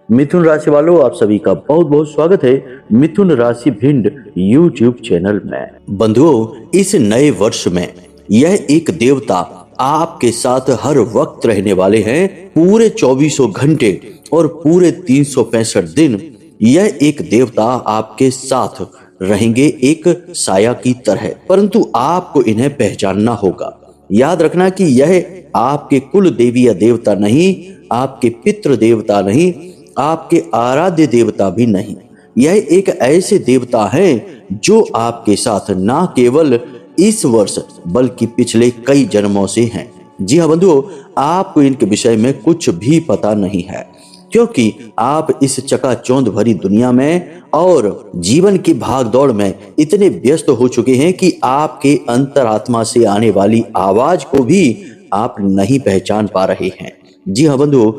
मिथुन राशि वालों, आप सभी का बहुत बहुत स्वागत है मिथुन राशि भिंड YouTube चैनल में। बंधुओं, इस नए वर्ष में यह एक देवता आपके साथ हर वक्त रहने वाले हैं। पूरे 2400 घंटे और पूरे 365 दिन यह एक देवता आपके साथ रहेंगे एक साया की तरह, परंतु आपको इन्हें पहचानना होगा। याद रखना कि यह आपके कुल देवी या देवता नहीं, आपके पितृ देवता नहीं, आपके आराध्य देवता भी नहीं। यह एक ऐसे देवता हैं जो आपके साथ ना केवल इस वर्ष बल्कि पिछले कई जन्मों से हैं। जी हाँ बंधुओं, आपको इनके विषय में कुछ भी पता नहीं है, क्योंकि आप इस चकाचौंध भरी दुनिया में और जीवन की भागदौड़ में इतने व्यस्त हो चुके हैं कि आपके अंतरात्मा से आने वाली आवाज को भी आप नहीं पहचान पा रहे हैं। जी हाँ बंधुओं,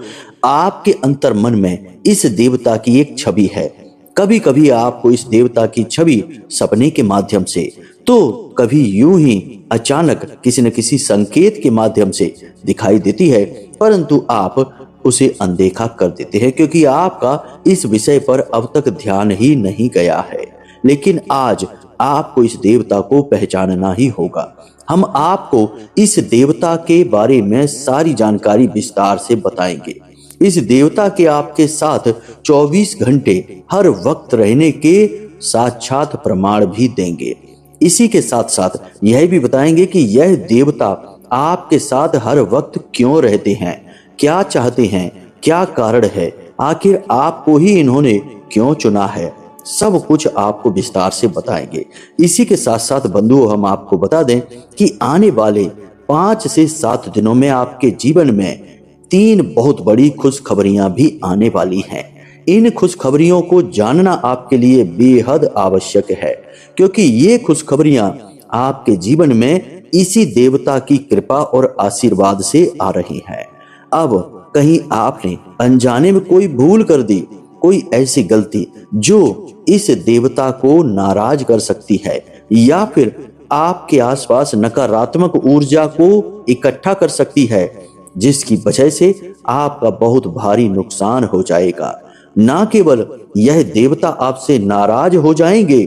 आपके अंतर मन में इस देवता की एक छवि है। कभी कभी आपको इस देवता की छवि सपने के माध्यम से, तो कभी यूं ही अचानक किसी न किसी संकेत के माध्यम से दिखाई देती है, परंतु आप उसे अनदेखा कर देते हैं क्योंकि आपका इस विषय पर अब तक ध्यान ही नहीं गया है। लेकिन आज आपको इस देवता को पहचानना ही होगा। हम आपको इस देवता के बारे में सारी जानकारी विस्तार से बताएंगे। इस देवता के आपके साथ 24 घंटे हर वक्त रहने के साक्षात प्रमाण भी देंगे। इसी के साथ साथ यह भी बताएंगे कि यह देवता आपके साथ हर वक्त क्यों रहते हैं, क्या चाहते हैं, क्या कारण है, आखिर आपको ही इन्होंने क्यों चुना है। सब कुछ आपको विस्तार से बताएंगे। इसी के साथ साथ बंधुओं, हम आपको बता दें कि आने वाले 5 से 7 दिनों में आपके जीवन में 3 बहुत बड़ी खुशखबरियां भी आने वाली हैं। इन खुशखबरियों को जानना आपके लिए बेहद आवश्यक है, क्योंकि ये खुशखबरियां आपके जीवन में इसी देवता की कृपा और आशीर्वाद से आ रही हैं। अब कहीं आपने अनजाने में कोई भूल कर दी, कोई ऐसी गलती जो इस देवता को नाराज कर सकती है, या फिर आपके आसपास नकारात्मक ऊर्जा को इकट्ठा कर सकती है, जिसकी वजह से आपका बहुत भारी नुकसान हो जाएगा। ना केवल यह देवता आपसे नाराज हो जाएंगे,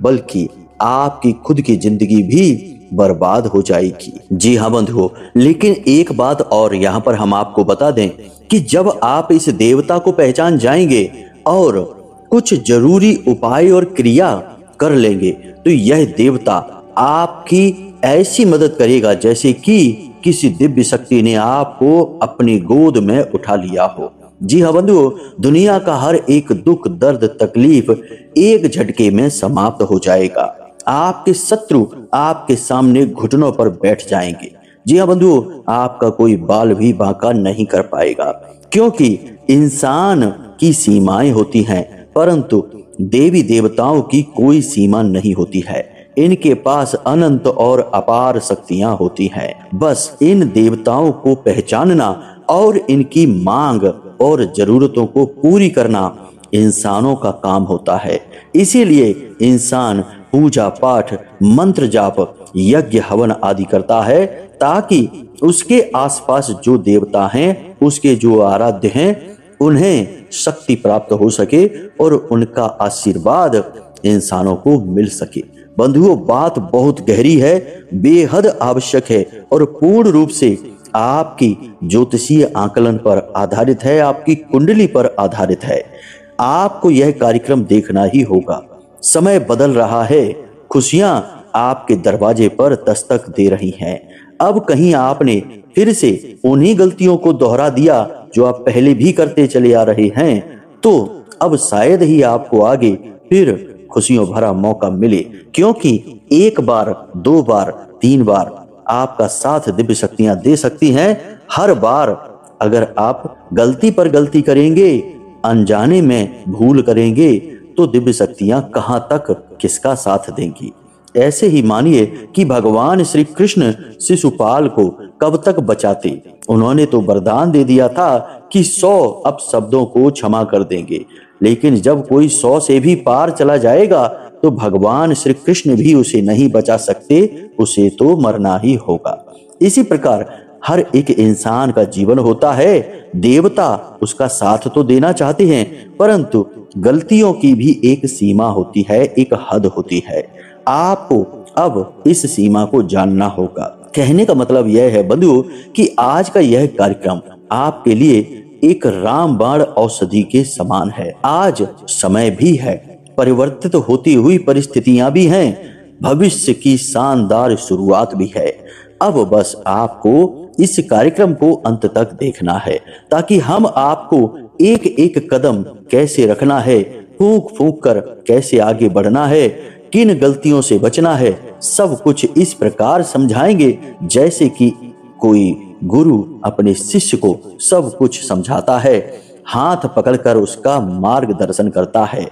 बल्कि आपकी खुद की जिंदगी भी बर्बाद हो जाएगी। जी हाँ बंधुओं, लेकिन एक बात और यहाँ पर हम आपको बता दें कि जब आप इस देवता को पहचान जाएंगे और कुछ जरूरी उपाय और क्रिया कर लेंगे, तो यह देवता आपकी ऐसी मदद करेगा जैसे कि किसी दिव्य शक्ति ने आपको अपनी गोद में उठा लिया हो। जी हाँ बंधुओं, दुनिया का हर एक दुख, दर्द, तकलीफ एक झटके में समाप्त हो जाएगा। आपके शत्रु आपके सामने घुटनों पर बैठ जाएंगे। जी हाँ बंधुओं, आपका कोई बाल भी बांका नहीं कर पाएगा, क्योंकि इंसान की सीमाएं होती हैं, परंतु देवी देवताओं की कोई सीमा नहीं होती है। इनके पास अनंत और अपार शक्तियां होती हैं। बस इन देवताओं को पहचानना और इनकी मांग और जरूरतों को पूरी करना इंसानों का काम होता है। इसीलिए इंसान पूजा पाठ, मंत्र जाप, यज्ञ हवन आदि करता है, ताकि उसके आसपास जो देवता हैं, उसके जो आराध्य हैं, उन्हें शक्ति प्राप्त हो सके और उनका आशीर्वाद इंसानों को मिल सके। बंधुओं, बात बहुत गहरी है, बेहद आवश्यक है और पूर्ण रूप से आपकी ज्योतिषीय आकलन पर आधारित है, आपकी कुंडली पर आधारित है। आपको यह कार्यक्रम देखना ही होगा। समय बदल रहा है, खुशियां आपके दरवाजे पर दस्तक दे रही हैं। अब कहीं आपने फिर से उन्हीं गलतियों को दोहरा दिया जो आप पहले भी करते चले आ रहे हैं, तो अब शायद ही आपको आगे फिर खुशियों भरा मौका मिले, क्योंकि 1 बार, 2 बार, 3 बार आपका साथ दिव्य शक्तियां दे सकती हैं। हर बार अगर आप गलती पर गलती करेंगे, अनजाने में भूल करेंगे, तो दिव्य शक्तियां कहां तक किसका साथ देंगी। ऐसे ही मानिए कि भगवान श्री कृष्ण शिशुपाल को कब तक बचाते। उन्होंने तो वरदान दे दिया था कि 100 अपशब्दों को क्षमा कर देंगे, लेकिन जब कोई 100 से भी पार चला जाएगा तो भगवान श्री कृष्ण भी उसे नहीं बचा सकते, उसे तो मरना ही होगा। इसी प्रकार हर एक इंसान का जीवन होता है। देवता उसका साथ तो देना चाहते हैं, परंतु गलतियों की भी एक सीमा होती है, एक हद होती है। आपको अब इस सीमा को जानना होगा। कहने का मतलब यह है बंधुओं कि आज का यह कार्यक्रम आपके लिए एक रामबाण औषधि के समान है। आज समय भी है, परिवर्तित होती हुई परिस्थितियां भी हैं, भविष्य की शानदार शुरुआत भी है। अब बस आपको इस कार्यक्रम को अंत तक देखना है, ताकि हम आपको एक एक कदम कैसे रखना है, फूंक फूंक कर कैसे आगे बढ़ना है, किन गलतियों से बचना है, सब कुछ इस प्रकार समझाएंगे जैसे कि कोई गुरु अपने शिष्य को सब कुछ समझाता है, हाथ पकड़कर उसका मार्गदर्शन करता है।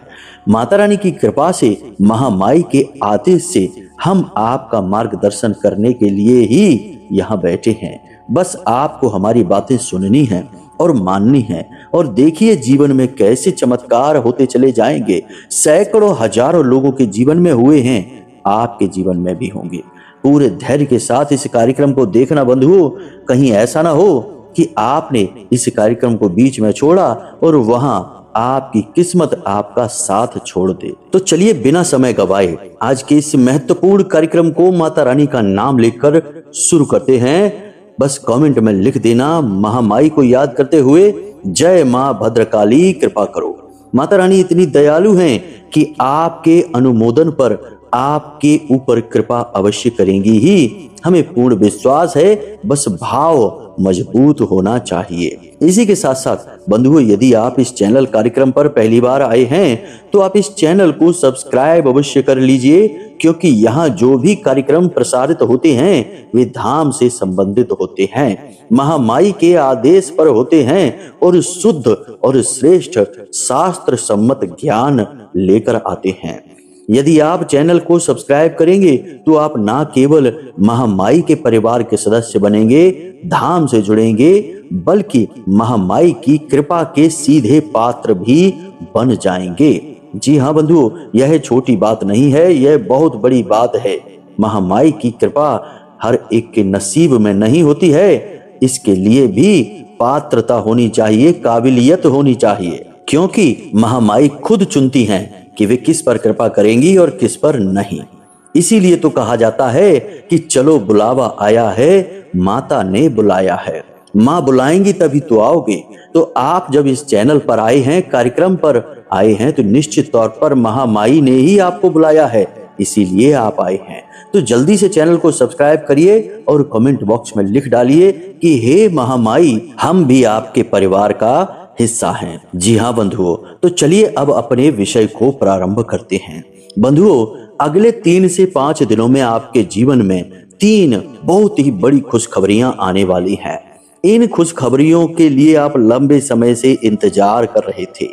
माता रानी की कृपा से, महामाई के आदेश से हम आपका मार्गदर्शन करने के लिए ही यहाँ बैठे हैं। बस आपको हमारी बातें सुननी है और माननी है, और देखिए जीवन में कैसे चमत्कार होते चले जाएंगे। सैकड़ों हजारों लोगों के जीवन में हुए हैं, आपके जीवन में भी होंगे। पूरे धैर्य के साथ इस कार्यक्रम को देखना बंधुओं। कहीं ऐसा ना हो कि आपने इस कार्यक्रम को बीच में छोड़ा और वहां आपकी किस्मत आपका साथ छोड़ दे। तो चलिए बिना समय गवाए आज के इस महत्वपूर्ण कार्यक्रम को माता रानी का नाम लेकर शुरू करते हैं। बस कमेंट में लिख देना, महामाई को याद करते हुए, जय मां भद्रकाली कृपा करो। माता रानी इतनी दयालु हैं कि आपके अनुमोदन पर आपके ऊपर कृपा अवश्य करेंगी ही, हमें पूर्ण विश्वास है। बस भाव मजबूत होना चाहिए। इसी के साथ साथ बंधुओं, यदि आप इस चैनल कार्यक्रम पर पहली बार आए हैं तो आप इस चैनल को सब्सक्राइब अवश्य कर लीजिए, क्योंकि यहाँ जो भी कार्यक्रम प्रसारित होते हैं वे धाम से संबंधित होते हैं, महामाई के आदेश पर होते हैं और शुद्ध और श्रेष्ठ शास्त्र सम्मत ज्ञान लेकर आते हैं। यदि आप चैनल को सब्सक्राइब करेंगे तो आप ना केवल महामाई के परिवार के सदस्य बनेंगे, धाम से जुड़ेंगे, बल्कि महामाई की कृपा के सीधे पात्र भी बन जाएंगे। जी हाँ बंधुओं, यह छोटी बात नहीं है, यह बहुत बड़ी बात है। महामाई की कृपा हर एक के नसीब में नहीं होती है, इसके लिए भी पात्रता होनी चाहिए, काबिलियत होनी चाहिए, क्योंकि महामाई खुद चुनती हैं कि वे किस पर कृपा करेंगी और किस पर नहीं। इसीलिए तो कहा जाता है कि चलो बुलावा आया है, माता ने बुलाया है। माँ बुलाएंगी तभी तो आओगे। तो आप जब इस चैनल पर आए हैं, कार्यक्रम पर आए हैं, तो निश्चित तौर पर महामाई ने ही आपको बुलाया है, इसीलिए आप आए हैं। तो जल्दी से चैनल को सब्सक्राइब करिए और कमेंट बॉक्स में लिख डालिए कि हे महामाई, हम भी आपके परिवार का हिस्सा हैं। जी हाँ बंधुओं, तो चलिए अब अपने विषय को प्रारंभ करते हैं। बंधुओं, अगले 3 से 5 दिनों में आपके जीवन में 3 बहुत ही बड़ी खुशखबरियां आने वाली हैं। इन खुशखबरियों के लिए आप लंबे समय से इंतजार कर रहे थे।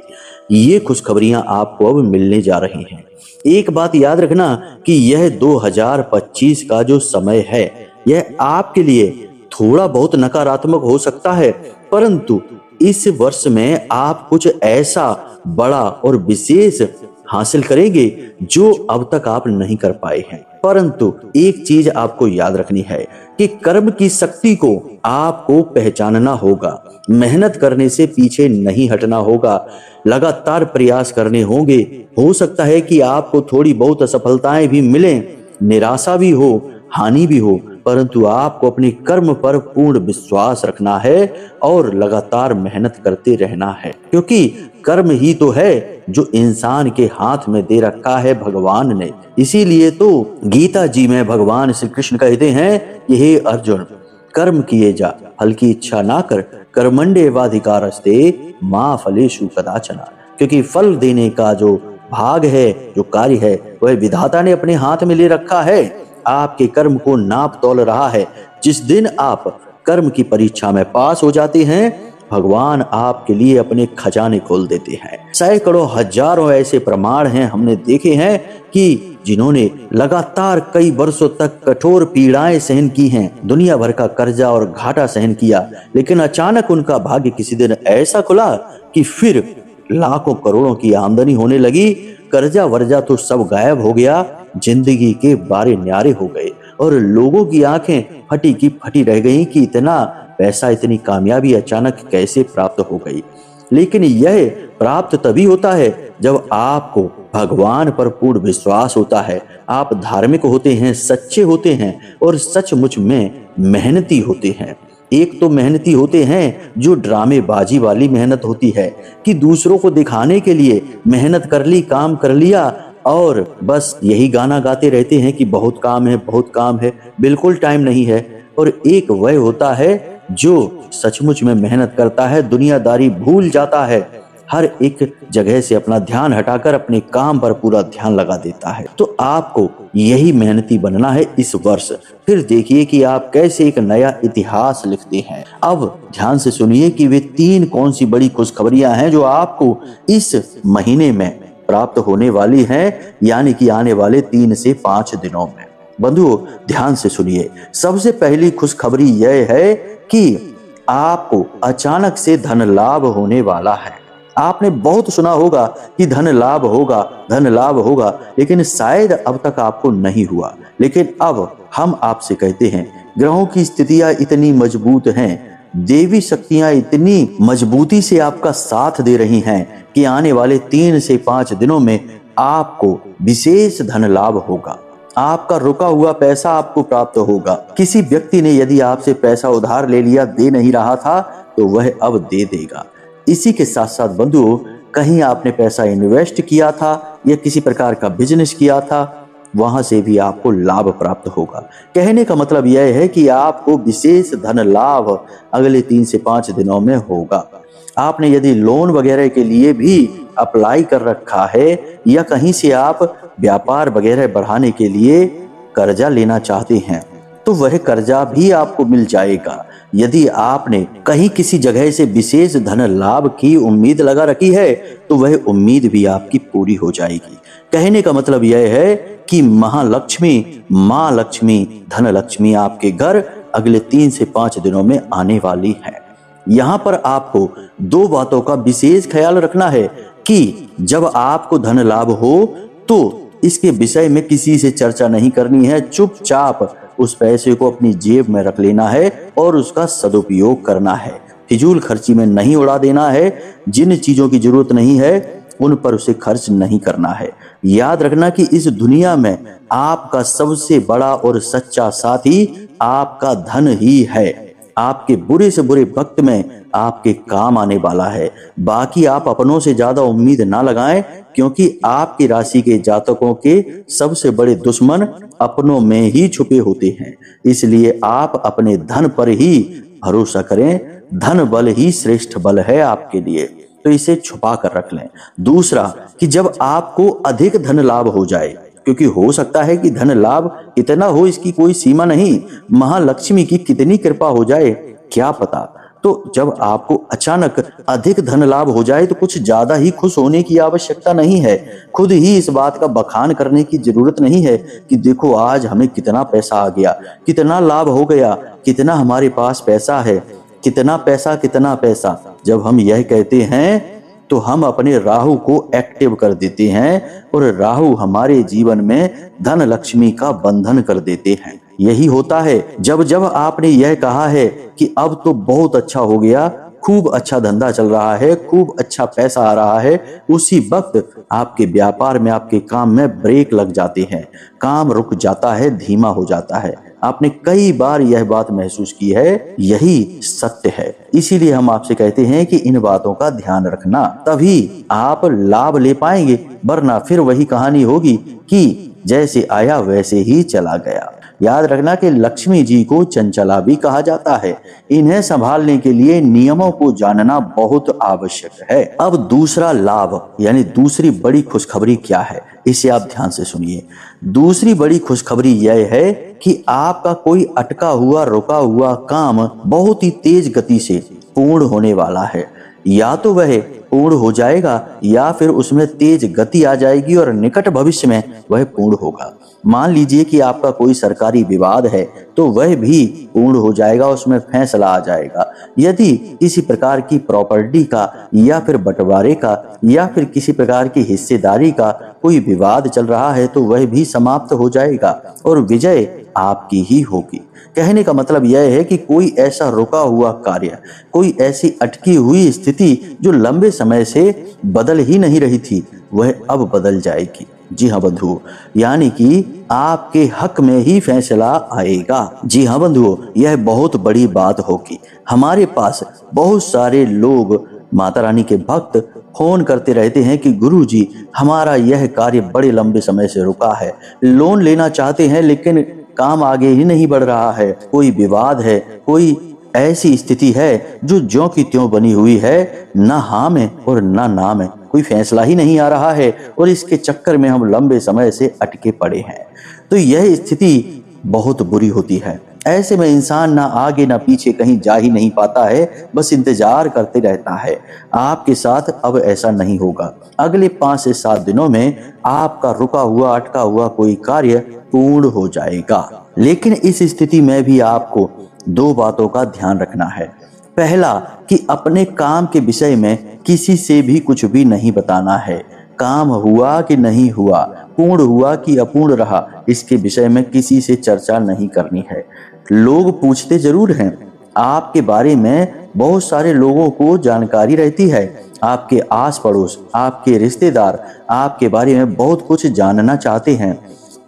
ये खुशखबरियां आपको अब मिलने जा रही हैं। एक बात याद रखना कि यह 2025 का जो समय है, यह आपके लिए थोड़ा बहुत नकारात्मक हो सकता है, परंतु इस वर्ष में आप कुछ ऐसा बड़ा और विशेष हासिल करेंगे जो अब तक आप नहीं कर पाए हैं। परंतु एक चीज आपको याद रखनी है कि कर्म की शक्ति को आपको पहचानना होगा, मेहनत करने से पीछे नहीं हटना होगा, लगातार प्रयास करने होंगे। हो सकता है कि आपको थोड़ी बहुत असफलताएं भी मिलें, निराशा भी हो, हानि भी हो, परंतु आपको अपने कर्म पर पूर्ण विश्वास रखना है और लगातार मेहनत करते रहना है, क्योंकि कर्म ही तो है जो इंसान के हाथ में दे रखा है भगवान ने। इसीलिए तो गीता जी में भगवान श्री कृष्ण कहते हैं कि हे अर्जुन, कर्म किए जा, फल की इच्छा ना कर, कर्मण्येवाधिकारस्ते मा फलेषु कदाचन। क्योंकि फल देने का जो भाग है, जो कार्य है, वह विधाता ने अपने हाथ में ले रखा है, आपके कर्म को नाप तौल रहा है। जिस दिन आप कर्म की परीक्षा में पास हो जाते हैं, भगवान आपके लिए अपने खजाने खोल देते हैं। सैकड़ों हजारों ऐसे प्रमाण हैं, हमने देखे हैं कि जिन्होंने लगातार कई वर्षों तक कठोर पीड़ाएं सहन की हैं, दुनिया भर का कर्जा और घाटा सहन किया, लेकिन अचानक उनका भाग्य किसी दिन ऐसा खुला कि फिर लाखों करोड़ों की आमदनी होने लगी। कर्जा वर्जा तो सब गायब हो गया, जिंदगी के बारे न्यारे हो गए। और लोगों की आंखें फटी की फटी रह गई कि इतना पैसा, इतनी कामयाबी अचानक कैसे प्राप्त हो गई। लेकिन यह प्राप्त तभी होता है जब आपको भगवान पर पूर्ण विश्वास होता है, आप धार्मिक होते हैं, सच्चे होते हैं और सचमुच में मेहनती होते हैं। एक तो मेहनती होते हैं जो ड्रामेबाजी वाली मेहनत होती है कि दूसरों को दिखाने के लिए मेहनत कर ली, काम कर लिया और बस यही गाना गाते रहते हैं कि बहुत काम है, बहुत काम है, बिल्कुल टाइम नहीं है। और एक वह होता है जो सचमुच में मेहनत करता है, दुनियादारी भूल जाता है, हर एक जगह से अपना ध्यान हटाकर अपने काम पर पूरा ध्यान लगा देता है। तो आपको यही मेहनती बनना है इस वर्ष। फिर देखिए कि आप कैसे एक नया इतिहास लिखते हैं। अब ध्यान से सुनिए कि वे 3 कौन सी बड़ी खुशखबरियां हैं जो आपको इस महीने में प्राप्त होने वाली हैं, यानी कि आने वाले 3 से 5 दिनों में। बंधुओं, ध्यान से सुनिए। सबसे पहली खुशखबरी यह है कि आपको अचानक से धन लाभ होने वाला है। आपने बहुत सुना होगा कि धन लाभ होगा, धन लाभ होगा, लेकिन शायद अब तक आपको नहीं हुआ। लेकिन अब हम आपसे कहते हैं, ग्रहों की स्थितियां इतनी मजबूत हैं, देवी शक्तियां इतनी मजबूती से आपका साथ दे रही हैं कि आने वाले 3 से 5 दिनों में आपको विशेष धन लाभ होगा। आपका रुका हुआ पैसा आपको प्राप्त होगा। किसी व्यक्ति ने यदि आपसे पैसा उधार ले लिया, दे नहीं रहा था, तो वह अब दे देगा। इसी के साथ साथ बंधुओं, कहीं आपने पैसा इन्वेस्ट किया था या किसी प्रकार का बिजनेस किया था, वहां से भी आपको लाभ प्राप्त होगा। कहने का मतलब यह है कि आपको विशेष धन लाभ अगले 3 से 5 दिनों में होगा। आपने यदि लोन वगैरह के लिए भी अप्लाई कर रखा है या कहीं से आप व्यापार वगैरह बढ़ाने के लिए कर्जा लेना चाहते हैं, तो वह कर्जा भी आपको मिल जाएगा। यदि आपने कहीं किसी जगह से विशेष धन लाभ की उम्मीद लगा रखी है, तो वह उम्मीद भी आपकी पूरी हो जाएगी। कहने का मतलब यह है कि महालक्ष्मी, माँ लक्ष्मी, धन लक्ष्मी आपके घर अगले 3 से 5 दिनों में आने वाली है। यहाँ पर आपको 2 बातों का विशेष ख्याल रखना है कि जब आपको धन लाभ हो तो इसके विषय में किसी से चर्चा नहीं करनी है। चुपचाप उस पैसे को अपनी जेब में रख लेना है और उसका सदुपयोग करना है। फिजूल खर्ची में नहीं उड़ा देना है। जिन चीजों की जरूरत नहीं है उन पर उसे खर्च नहीं करना है। याद रखना कि इस दुनिया में आपका सबसे बड़ा और सच्चा साथी आपका धन ही है। आपके बुरे से बुरे वक्त में आपके काम आने वाला है। बाकी आप अपनों से ज्यादा उम्मीद ना लगाएं, क्योंकि आपकी राशि के जातकों के सबसे बड़े दुश्मन अपनों में ही छुपे होते हैं। इसलिए आप अपने धन पर ही भरोसा करें। धन बल ही श्रेष्ठ बल है आपके लिए, तो इसे छुपा कर रख लें। दूसरा कि जब आपको अधिक धन लाभ हो जाए, क्योंकि हो सकता है कि धन लाभ इतना हो इसकी कोई सीमा नहीं, महालक्ष्मी की कितनी कृपा हो जाए क्या पता। तो जब आपको अचानक अधिक धन लाभ हो जाए तो कुछ ज्यादा ही खुश होने की आवश्यकता नहीं है। खुद ही इस बात का बखान करने की जरूरत नहीं है कि देखो आज हमें कितना पैसा आ गया, कितना लाभ हो गया, कितना हमारे पास पैसा है, कितना पैसा, कितना पैसा। जब हम यह कहते हैं तो हम अपने राहु को एक्टिव कर देते हैं और राहु हमारे जीवन में धन लक्ष्मी का बंधन कर देते हैं। यही होता है जब जब आपने यह कहा है कि अब तो बहुत अच्छा हो गया, खूब अच्छा धंधा चल रहा है, खूब अच्छा पैसा आ रहा है, उसी वक्त आपके व्यापार में, आपके काम में ब्रेक लग जाते हैं, काम रुक जाता है, धीमा हो जाता है। आपने कई बार यह बात महसूस की है, यही सत्य है। इसीलिए हम आपसे कहते हैं कि इन बातों का ध्यान रखना, तभी आप लाभ ले पाएंगे, वरना फिर वही कहानी होगी कि जैसे आया वैसे ही चला गया। याद रखना कि लक्ष्मी जी को चंचला भी कहा जाता है। इन्हें संभालने के लिए नियमों को जानना बहुत आवश्यक है। अब दूसरा लाभ यानी दूसरी बड़ी खुशखबरी क्या है, इसे आप ध्यान से सुनिए। दूसरी बड़ी खुशखबरी यह है कि आपका कोई अटका हुआ, रुका हुआ काम बहुत ही तेज गति से पूर्ण होने वाला है। या तो वह पूर्ण हो जाएगा या फिर उसमें तेज गति आ जाएगी और निकट भविष्य में वह पूर्ण होगा। मान लीजिए कि आपका कोई सरकारी विवाद है तो वह भी पूर्ण हो जाएगा, उसमें फैसला आ जाएगा। यदि किसी प्रकार की प्रॉपर्टी का या फिर बंटवारे का या फिर किसी प्रकार की हिस्सेदारी का कोई विवाद चल रहा है तो वह भी समाप्त हो जाएगा और विजय आपकी ही होगी। कहने का मतलब यह है कि कोई ऐसा रुका हुआ कार्य, कोई ऐसी अटकी हुई स्थिति जो लंबे समय से बदल ही नहीं रही थी, वह अब बदल जाएगी। जी हाँ बंधुओं, यानी कि आपके हक में ही फैसला आएगा। जी हाँ बंधुओं, यह बहुत बड़ी बात होगी। हमारे पास बहुत सारे लोग, माता रानी के भक्त, फोन करते रहते हैं कि गुरुजी, हमारा यह कार्य बड़े लंबे समय से रुका है, लोन लेना चाहते हैं लेकिन काम आगे ही नहीं बढ़ रहा है, कोई विवाद है, कोई ऐसी स्थिति है जो ज्यों की त्यों बनी हुई है, ना हाँ में और ना ना में, कोई फैसला ही नहीं आ रहा है और इसके चक्कर में हम लंबे समय से अटके पड़े हैं। तो यह स्थिति बहुत बुरी होती है। ऐसे में इंसान ना आगे ना पीछे कहीं जा ही नहीं पाता है, बस इंतजार करते रहता है। आपके साथ अब ऐसा नहीं होगा। अगले 5 से 7 दिनों में आपका रुका हुआ अटका हुआ कोई कार्य पूर्ण हो जाएगा। लेकिन इस स्थिति में भी आपको 2 बातों का ध्यान रखना है। पहला, कि अपने काम के विषय में किसी से भी कुछ भी नहीं बताना है। काम हुआ कि नहीं हुआ, पूर्ण हुआ कि अपूर्ण रहा, इसके विषय में किसी से चर्चा नहीं करनी है। लोग पूछते जरूर हैं, आपके बारे में बहुत सारे लोगों को जानकारी रहती है। आपके आस पड़ोस, आपके रिश्तेदार आपके बारे में बहुत कुछ जानना चाहते हैं,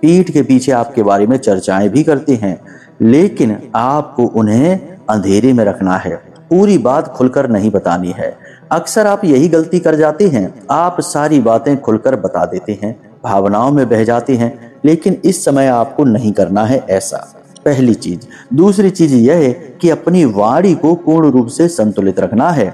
पीठ के पीछे आपके बारे में चर्चाएं भी करते हैं, लेकिन आपको उन्हें अंधेरे में रखना है, पूरी बात खुलकर नहीं बतानी है। अक्सर आप यही गलती कर जाते हैं, आप सारी बातें खुलकर बता देते हैं, भावनाओं में बह जाते हैं, लेकिन इस समय आपको नहीं करना है ऐसा। पहली चीज। दूसरी चीज यह है कि अपनी वाणी को पूर्ण रूप से संतुलित रखना है।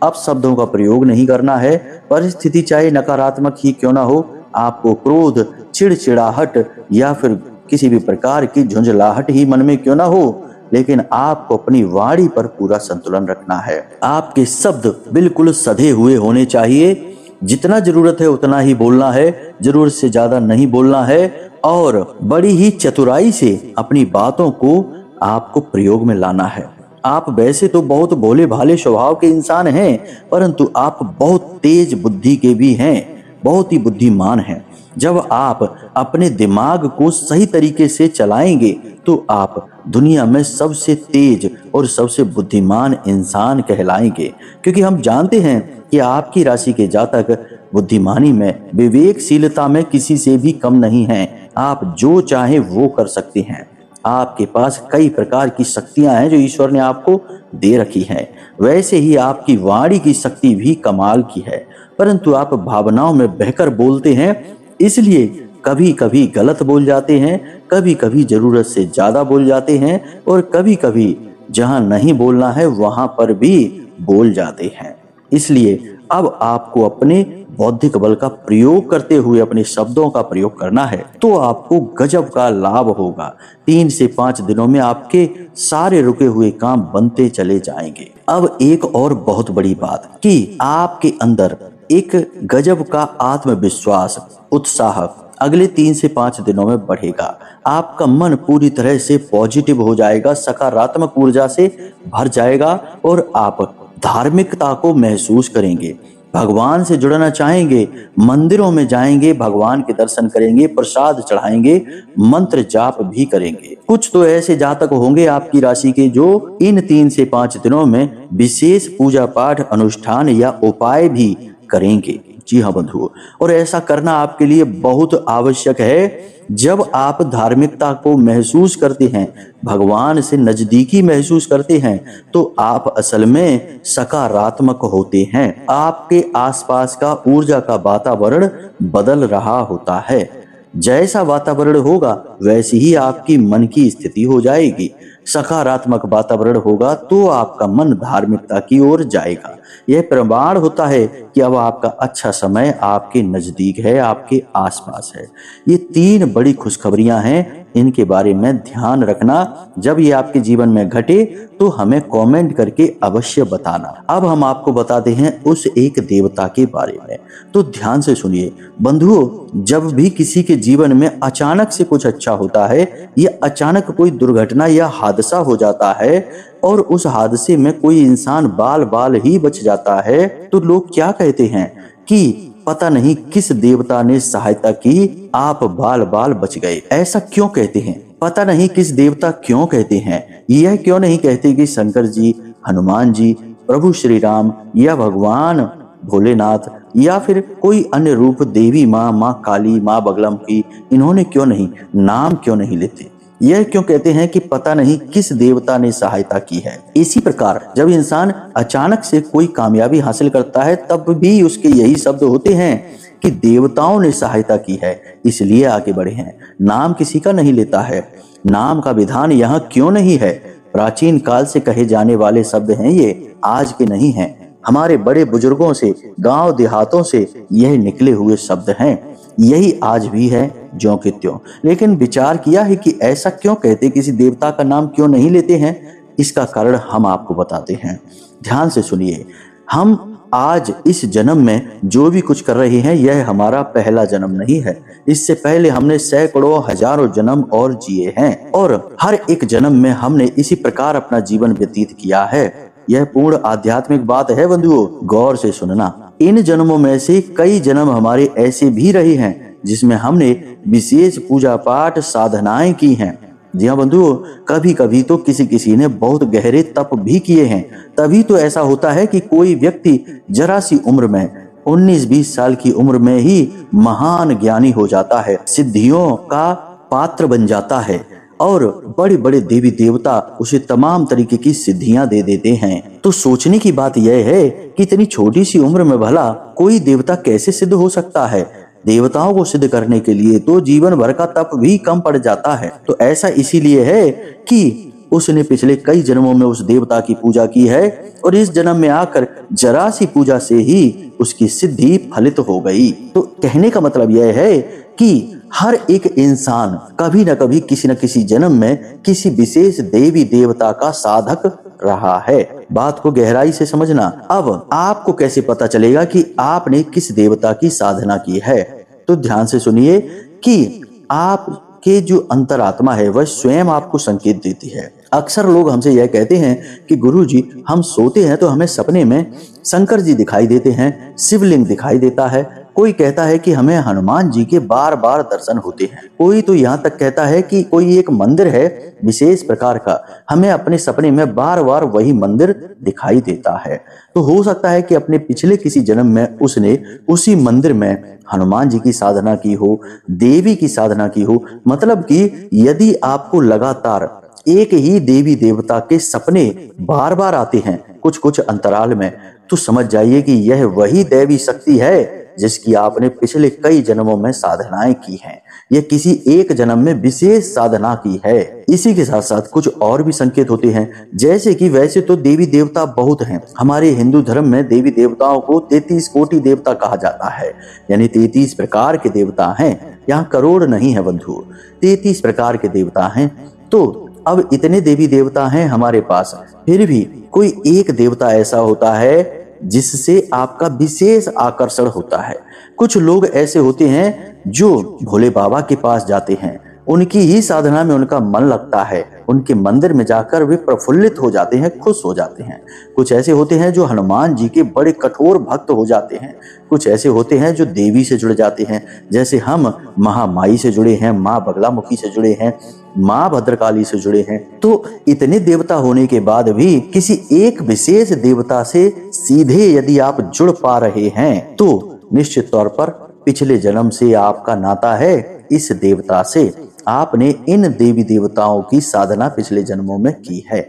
अब शब्दों का प्रयोग नहीं करना है। परिस्थिति चाहे नकारात्मक ही क्यों ना हो, आपको क्रोध, चिड़चिड़ाहट या फिर किसी भी प्रकार की झुंझलाहट ही मन में क्यों ना हो, लेकिन आपको अपनी वाणी पर पूरा संतुलन रखना है। आपके शब्द बिल्कुल सधे हुए होने चाहिए। जितना जरूरत है उतना ही बोलना है, जरूरत से ज्यादा नहीं बोलना है, और बड़ी ही चतुराई से अपनी बातों को आपको प्रयोग में लाना है। आप वैसे तो बहुत भोले भाले स्वभाव के इंसान हैं, परंतु आप बहुत तेज बुद्धि के भी हैं, बहुत ही बुद्धिमान हैं। जब आप अपने दिमाग को सही तरीके से चलाएंगे तो आप दुनिया में सबसे तेज और सबसे बुद्धिमान इंसान कहलाएंगे, क्योंकि हम जानते हैं कि आपकी राशि के जातक बुद्धिमानी में, विवेकशीलता में किसी से भी कम नहीं हैं। आप जो चाहे वो कर सकते हैं। आपके पास कई प्रकार की शक्तियां हैं जो ईश्वर ने आपको दे रखी हैं। वैसे ही आपकी वाणी की शक्ति भी कमाल की है, परंतु आप भावनाओं में बहकर बोलते हैं, इसलिए कभी कभी गलत बोल जाते हैं, कभी कभी जरूरत से ज्यादा बोल जाते हैं, और कभी कभी जहां नहीं बोलना है वहां पर भी बोल जाते हैं। इसलिए अब आपको अपने बौद्धिक बल का प्रयोग करते हुए अपने शब्दों का प्रयोग करना है, तो आपको गजब का लाभ होगा। 3 से 5 दिनों में आपके सारे रुके हुए काम बनते चले जाएंगे। अब एक और बहुत बड़ी बात, कि आपके अंदर एक गजब का आत्मविश्वास, उत्साह अगले 3 से 5 दिनों में बढ़ेगा। आपका मन पूरी तरह से पॉजिटिव हो जाएगा, सकारात्मक ऊर्जा से भर जाएगा, और आप धार्मिकता को महसूस करेंगे। भगवान से जुड़ना चाहेंगे, मंदिरों में जाएंगे, भगवान के दर्शन करेंगे, प्रसाद चढ़ाएंगे, मंत्र जाप भी करेंगे। कुछ तो ऐसे जातक होंगे आपकी राशि के जो इन 3 से 5 दिनों में विशेष पूजा पाठ, अनुष्ठान या उपाय भी करेंगे। जी हाँ बंधुओं, और ऐसा करना आपके लिए बहुत आवश्यक है। जब आप धार्मिकता को महसूस करते हैं, भगवान से नजदीकी महसूस करते हैं, तो आप असल में सकारात्मक होते हैं। आपके आसपास का ऊर्जा का वातावरण बदल रहा होता है। जैसा वातावरण होगा वैसी ही आपकी मन की स्थिति हो जाएगी। सकारात्मक वातावरण होगा तो आपका मन धार्मिकता की ओर जाएगा। यह प्रमाण होता है कि अब आपका अच्छा समय आपके नजदीक है, आपके आसपास है। ये 3 बड़ी खुशखबरियां हैं, इनके बारे में ध्यान रखना। जब ये आपके जीवन में घटे तो हमें कमेंट करके अवश्य बताना। अब हम आपको बताते हैं उस एक देवता के बारे में, तो ध्यान से सुनिए बंधुओं। जब भी किसी के जीवन में अचानक से कुछ अच्छा होता है, या अचानक कोई दुर्घटना या हादसा हो जाता है, और उस हादसे में कोई इंसान बाल बाल ही बच जाता है, तो लोग क्या कहते हैं कि पता नहीं किस देवता ने सहायता की, आप बाल बाल बच गए। ऐसा क्यों कहते हैं? पता नहीं किस देवता क्यों कहते हैं। यह क्यों नहीं कहते कि शंकर जी, हनुमान जी, प्रभु श्री राम या भगवान भोलेनाथ या फिर कोई अन्य रूप, देवी माँ, माँ काली, माँ बगलामुखी, इन्होंने क्यों नहीं नाम क्यों नहीं लेते? यह क्यों कहते हैं कि पता नहीं किस देवता ने सहायता की है। इसी प्रकार जब इंसान अचानक से कोई कामयाबी हासिल करता है तब भी उसके यही शब्द होते हैं कि देवताओं ने सहायता की है, इसलिए आगे बढ़े हैं। नाम किसी का नहीं लेता है। नाम का विधान यहाँ क्यों नहीं है? प्राचीन काल से कहे जाने वाले शब्द हैं, ये आज के नहीं हैं। हमारे बड़े बुजुर्गों से, गांव देहातों से यह निकले हुए शब्द हैं। यही आज भी है ज्यों के त्यों। लेकिन विचार किया है कि ऐसा क्यों कहते, किसी देवता का नाम क्यों नहीं लेते हैं? इसका कारण हम आपको बताते हैं। ध्यान से सुनिए। हम आज इस जन्म में जो भी कुछ कर रहे हैं यह हमारा पहला जन्म नहीं है। इससे पहले हमने सैकड़ों हजारों जन्म और जिए हैं और हर एक जन्म में हमने इसी प्रकार अपना जीवन व्यतीत किया है। यह पूर्ण आध्यात्मिक बात है बंधुओं, गौर से सुनना। इन जन्मों में से कई जन्म हमारे ऐसे भी रहे हैं जिसमें हमने विशेष पूजा पाठ साधनाएं की हैं। जी हाँ बंधुओं, कभी कभी तो किसी किसी ने बहुत गहरे तप भी किए हैं। तभी तो ऐसा होता है कि कोई व्यक्ति जरा सी उम्र में 19-20 साल की उम्र में ही महान ज्ञानी हो जाता है, सिद्धियों का पात्र बन जाता है और बड़े बड़े देवी देवता उसे तमाम तरीके की सिद्धियां दे देते हैं। तो सोचने की बात यह है कि इतनी छोटी सी उम्र में भला कोई देवता कैसे सिद्ध हो सकता है? देवताओं को सिद्ध करने के लिए तो जीवन भर का तप भी कम पड़ जाता है। तो ऐसा इसीलिए है कि उसने पिछले कई जन्मों में उस देवता की पूजा की है और इस जन्म में आकर जरा सी पूजा से ही उसकी सिद्धि फलित हो गई। तो कहने का मतलब यह है कि हर एक इंसान कभी न कभी किसी न किसी जन्म में किसी विशेष देवी देवता का साधक रहा है। बात को गहराई से समझना। अब आपको कैसे पता चलेगा कि आपने किस देवता की साधना की है? तो ध्यान से सुनिए कि आपके जो अंतरात्मा है वह स्वयं आपको संकेत देती है। अक्सर लोग हमसे यह कहते हैं कि गुरुजी, हम सोते हैं तो हमें सपने में शंकर जी दिखाई देते हैं, शिवलिंग दिखाई देता है। कोई कहता है कि हमें हनुमान जी के बार बार दर्शन होते हैं। कोई तो यहाँ तक कहता है कि कोई एक मंदिर है विशेष प्रकार का, हमें अपने सपने में बार बार वही मंदिर दिखाई देता है। तो हो सकता है कि अपने पिछले किसी जन्म में उसने उसी मंदिर में हनुमान जी की साधना की हो, देवी की साधना की हो। मतलब कि यदि आपको लगातार एक ही देवी देवता के सपने बार बार आते हैं कुछ कुछ अंतराल में, तो समझ जाइए कि यह वही दैवी शक्ति है जिसकी आपने पिछले कई जन्मों में साधनाएं की हैं। यह किसी एक जन्म में विशेष साधना की है। इसी के साथ साथ कुछ और भी संकेत होते हैं, जैसे कि वैसे तो देवी देवता बहुत हैं। हमारे हिंदू धर्म में देवी देवताओं को 33 कोटि देवता कहा जाता है, यानी 33 प्रकार के देवता हैं। यहाँ करोड़ नहीं है बंधु, 33 प्रकार के देवता हैं। तो अब इतने देवी देवता हैं हमारे पास, फिर भी कोई एक देवता ऐसा होता है जिससे आपका विशेष आकर्षण होता है। कुछ लोग ऐसे होते हैं जो भोले बाबा के पास जाते हैं, उनकी ही साधना में उनका मन लगता है, उनके मंदिर में जाकर वे प्रफुल्लित हो जाते हैं, खुश हो जाते हैं। कुछ ऐसे होते हैं जो हनुमान जी के बड़े कठोर भक्त हो जाते हैं। कुछ ऐसे होते हैं जो देवी से जुड़ जाते हैं, जैसे हम महामाई से जुड़े हैं, माँ बगलामुखी से जुड़े हैं, माँ भद्रकाली से जुड़े हैं। तो इतने देवता होने के बाद भी किसी एक विशेष देवता से सीधे यदि आप जुड़ पा रहे हैं तो निश्चित तौर पर पिछले जन्म से आपका नाता है इस देवता से। आपने इन देवी देवताओं की साधना पिछले जन्मों में की है।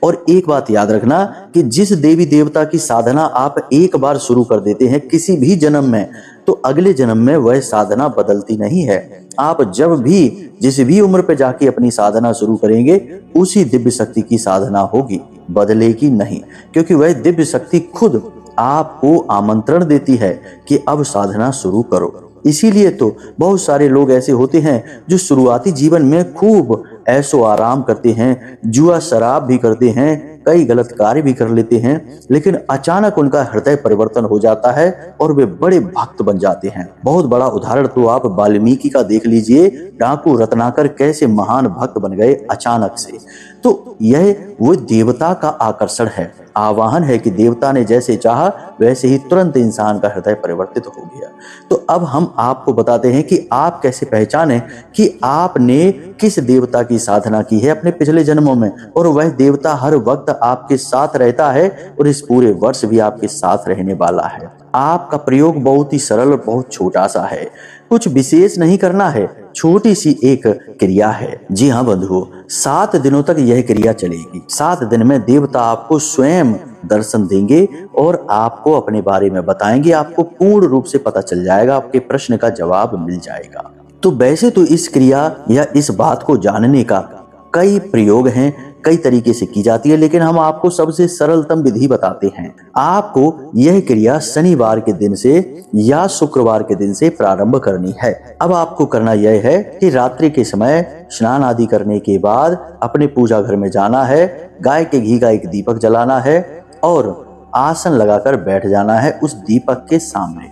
और एक बात याद रखना कि जिस देवी देवता की साधना आप एक बार शुरू कर देते हैं किसी भी जन्म में, तो अगले जन्म में वह साधना बदलती नहीं है। आप जब भी जिस भी उम्र पे जाके अपनी साधना शुरू करेंगे उसी दिव्य शक्ति की साधना होगी, बदलेगी नहीं, क्योंकि वह दिव्य शक्ति खुद आपको आमंत्रण देती है कि अब साधना शुरू करो। इसीलिए तो बहुत सारे लोग ऐसे होते हैं जो शुरुआती जीवन में खूब ऐशो आराम करते हैं, जुआ शराब भी करते हैं, कई गलत कार्य भी कर लेते हैं, लेकिन अचानक उनका हृदय परिवर्तन हो जाता है और वे बड़े भक्त बन जाते हैं। बहुत बड़ा उदाहरण तो आप वाल्मीकि का देख लीजिए, डाकू रत्नाकर कैसे महान भक्त बन गए अचानक से। तो यह वो देवता का आकर्षण है। आवाहन है कि देवता ने जैसे चाहा वैसे ही तुरंत इंसान का हृदय परिवर्तित हो गया। तो अब हम आपको बताते हैं कि आप कैसे पहचानें कि आपने किस देवता की साधना की है अपने पिछले जन्मों में, और वह देवता हर वक्त आपके साथ रहता है और इस पूरे वर्ष भी आपके साथ रहने वाला है। आपका प्रयोग बहुत ही सरल और बहुत छोटा सा है, कुछ विशेष नहीं करना है, छोटी सी एक क्रिया है। जी हाँ बंधुओं, 7 दिनों तक यह क्रिया चलेगी। 7 दिन में देवता आपको स्वयं दर्शन देंगे और आपको अपने बारे में बताएंगे। आपको पूर्ण रूप से पता चल जाएगा, आपके प्रश्न का जवाब मिल जाएगा। तो वैसे तो इस क्रिया या इस बात को जानने का कई प्रयोग हैं, कई तरीके से की जाती है, लेकिन हम आपको सबसे सरलतम विधि बताते हैं। आपको यह क्रिया शनिवार के दिन से या शुक्रवार के दिन से प्रारंभ करनी है। अब आपको करना यह है कि रात्रि के समय स्नान आदि करने के बाद अपने पूजा घर में जाना है, गाय के घी का एक दीपक जलाना है और आसन लगाकर बैठ जाना है उस दीपक के सामने।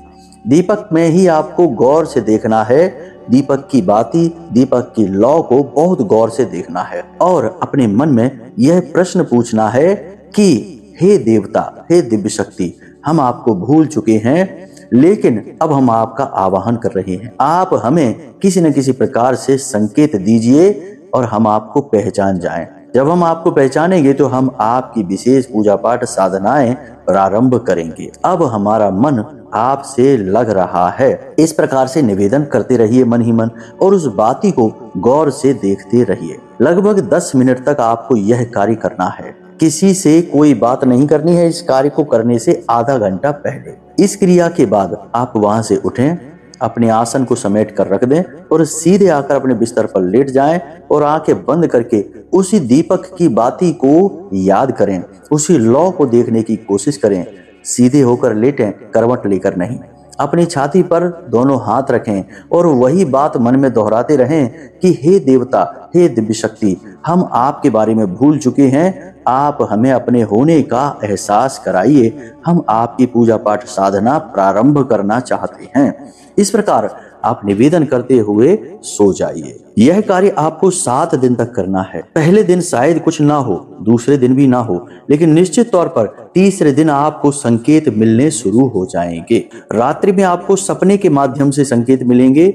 दीपक में ही आपको गौर से देखना है, दीपक की बाती, दीपक की लौ को बहुत गौर से देखना है और अपने मन में यह प्रश्न पूछना है कि हे देवता, हे दिव्य शक्ति, हम आपको भूल चुके हैं, लेकिन अब हम आपका आवाहन कर रहे हैं। आप हमें किसी न किसी प्रकार से संकेत दीजिए और हम आपको पहचान जाएं। जब हम आपको पहचानेंगे तो हम आपकी विशेष पूजा पाठ साधनाएं प्रारंभ करेंगे। अब हमारा मन आपसे लग रहा है। इस प्रकार से निवेदन करते रहिए मन ही मन और उस बाती को गौर से देखते रहिए। लगभग 10 मिनट तक आपको यह कार्य करना है। किसी से कोई बात नहीं करनी है। इस कार्य को करने से आधा घंटा पहले। इस क्रिया के बाद आप वहां से उठें, अपने आसन को समेट कर रख दें और सीधे आकर अपने बिस्तर पर लेट जाएं और आंखें बंद करके उसी दीपक की बाती को याद करें, उसी लौ को देखने की कोशिश करें। सीधे होकर लेटें, करवट लेकर नहीं। अपनी छाती पर दोनों हाथ रखें और वही बात मन में दोहराते रहें कि हे देवता, हे दिव्य शक्ति, हम आपके बारे में भूल चुके हैं। आप हमें अपने होने का एहसास कराइए। हम आपकी पूजा पाठ साधना प्रारंभ करना चाहते हैं। इस प्रकार आप निवेदन करते हुए सो जाइए। यह कार्य आपको 7 दिन तक करना है। पहले दिन शायद कुछ ना हो, दूसरे दिन भी ना हो, लेकिन निश्चित तौर पर तीसरे दिन आपको संकेत मिलने शुरू हो जाएंगे। रात्रि में आपको सपने के माध्यम से संकेत मिलेंगे।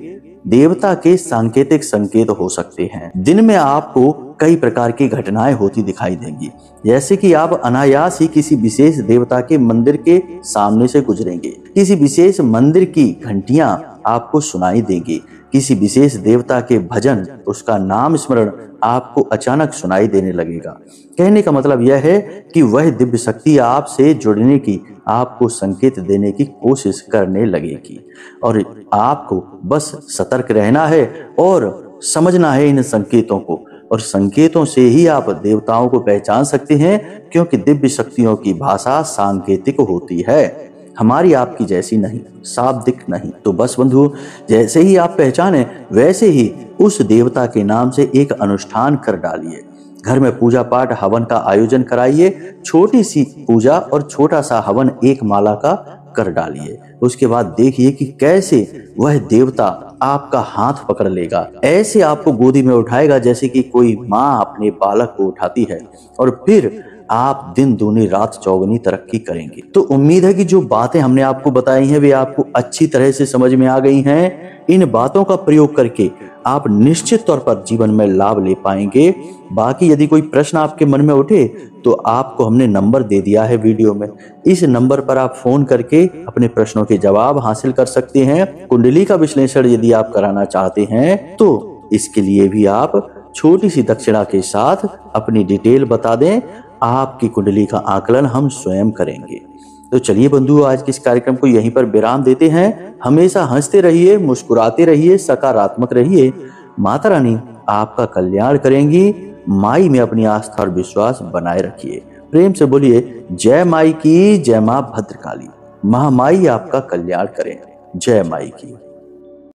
देवता के सांकेतिक संकेत हो सकते हैं। दिन में आपको कई प्रकार की घटनाएं होती दिखाई देंगी, जैसे कि आप अनायास ही किसी विशेष देवता के मंदिर के सामने से गुजरेंगे, किसी विशेष मंदिर की घंटियां आपको सुनाई देंगी, किसी विशेष देवता के भजन, उसका नाम स्मरण आपको अचानक सुनाई देने लगेगा। कहने का मतलब यह है कि वह दिव्य शक्ति आपसे जुड़ने की, आपको संकेत देने की कोशिश करने लगेगी और आपको बस सतर्क रहना है और समझना है इन संकेतों को। और संकेतों से ही आप देवताओं को पहचान सकते हैं, क्योंकि दिव्य शक्तियों की भाषा सांकेतिक होती है, हमारी आपकी जैसी नहीं, शाब्दिक नहीं। तो बस बंधु, जैसे ही आप पहचाने वैसे ही उस देवता के नाम से एक अनुष्ठान कर डालिए। घर में पूजा पाठ हवन का आयोजन कराइए। छोटी सी पूजा और छोटा सा हवन एक माला का कर डालिए। उसके बाद देखिए कि कैसे वह देवता आपका हाथ पकड़ लेगा, ऐसे आपको गोदी में उठाएगा जैसे कि कोई माँ अपने बालक को उठाती है, और फिर आप दिन दूनी रात चौगुनी तरक्की करेंगे। तो उम्मीद है कि जो बातें हमने आपको बताई हैं वे आपको अच्छी तरह से समझ में आ गई हैं। इन बातों का प्रयोग करके आप निश्चित तौर पर जीवन में लाभ ले पाएंगे। बाकी यदि कोई प्रश्न आपके मन में उठे तो आपको हमने नंबर दे दिया है वीडियो में। इस नंबर पर आप फोन करके अपने प्रश्नों के जवाब हासिल कर सकते हैं। कुंडली का विश्लेषण यदि आप कराना चाहते हैं तो इसके लिए भी आप छोटी सी दक्षिणा के साथ अपनी डिटेल बता दें। आपकी कुंडली का आकलन हम स्वयं करेंगे। तो चलिए बंधु, आज के इस कार्यक्रम को यहीं पर विराम देते हैं। हमेशा हंसते रहिए, मुस्कुराते रहिए, सकारात्मक रहिए। माता रानी आपका कल्याण करेंगी। माई में अपनी आस्था और विश्वास बनाए रखिए। प्रेम से बोलिए जय माई की, जय मां भद्रकाली। महामाई आपका कल्याण करें। जय माई की।